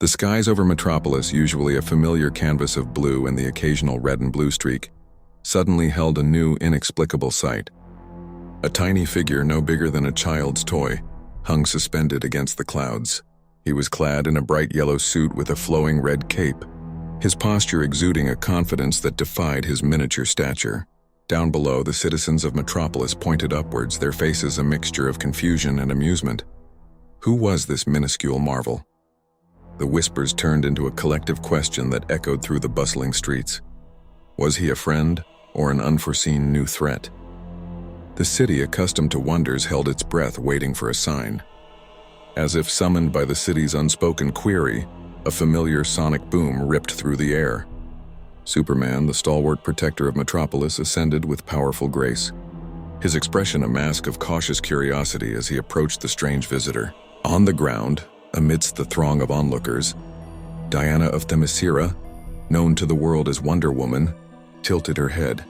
The skies over Metropolis, usually a familiar canvas of blue and the occasional red and blue streak, suddenly held a new, inexplicable sight. A tiny figure no bigger than a child's toy hung suspended against the clouds. He was clad in a bright yellow suit with a flowing red cape, his posture exuding a confidence that defied his miniature stature. Down below, the citizens of Metropolis pointed upwards, their faces a mixture of confusion and amusement. Who was this minuscule marvel? The whispers turned into a collective question that echoed through the bustling streets. Was he a friend or an unforeseen new threat? The city, accustomed to wonders, held its breath, waiting for a sign. As if summoned by the city's unspoken query, a familiar sonic boom ripped through the air. Superman, the stalwart protector of Metropolis, ascended with powerful grace, his expression a mask of cautious curiosity as he approached the strange visitor. On the ground, amidst the throng of onlookers, Diana of Themyscira, known to the world as Wonder Woman, tilted her head,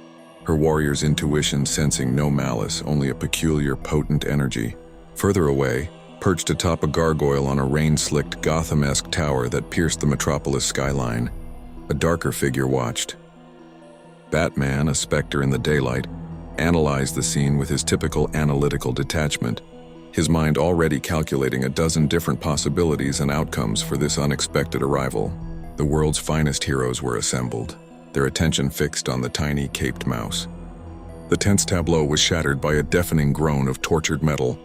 her warrior's intuition sensing no malice, only a peculiar, potent energy. Further away, perched atop a gargoyle on a rain-slicked Gotham-esque tower that pierced the Metropolis skyline, a darker figure watched. Batman, a specter in the daylight, analyzed the scene with his typical analytical detachment, his mind already calculating a dozen different possibilities and outcomes for this unexpected arrival. The world's finest heroes were assembled, their attention fixed on the tiny caped mouse. The tense tableau was shattered by a deafening groan of tortured metal.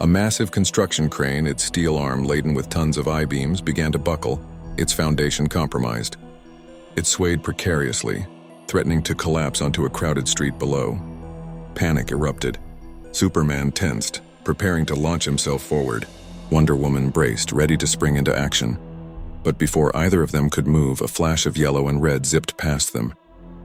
A massive construction crane, its steel arm laden with tons of I-beams, began to buckle, its foundation compromised. It swayed precariously, threatening to collapse onto a crowded street below. Panic erupted. Superman tensed, preparing to launch himself forward. Wonder Woman braced, ready to spring into action. But before either of them could move, a flash of yellow and red zipped past them,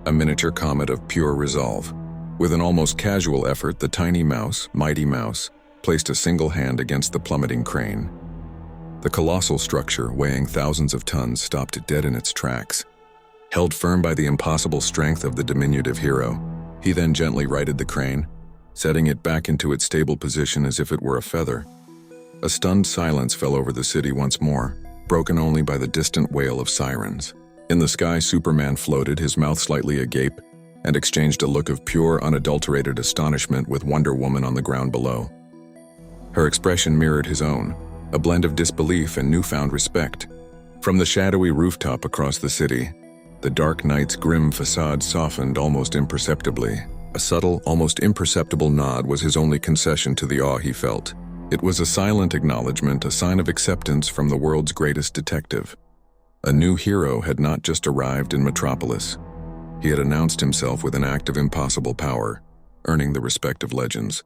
a miniature comet of pure resolve. With an almost casual effort, the tiny mouse, Mighty Mouse, placed a single hand against the plummeting crane. The colossal structure, weighing thousands of tons, stopped dead in its tracks. Held firm by the impossible strength of the diminutive hero, he then gently righted the crane, setting it back into its stable position as if it were a feather. A stunned silence fell over the city once more, broken only by the distant wail of sirens. In the sky, Superman floated, his mouth slightly agape, and exchanged a look of pure, unadulterated astonishment with Wonder Woman on the ground below. Her expression mirrored his own, a blend of disbelief and newfound respect. From the shadowy rooftop across the city, the dark night's grim facade softened almost imperceptibly. A subtle, almost imperceptible nod was his only concession to the awe he felt. It was a silent acknowledgement, a sign of acceptance from the world's greatest detective. A new hero had not just arrived in Metropolis. He had announced himself with an act of impossible power, earning the respect of legends.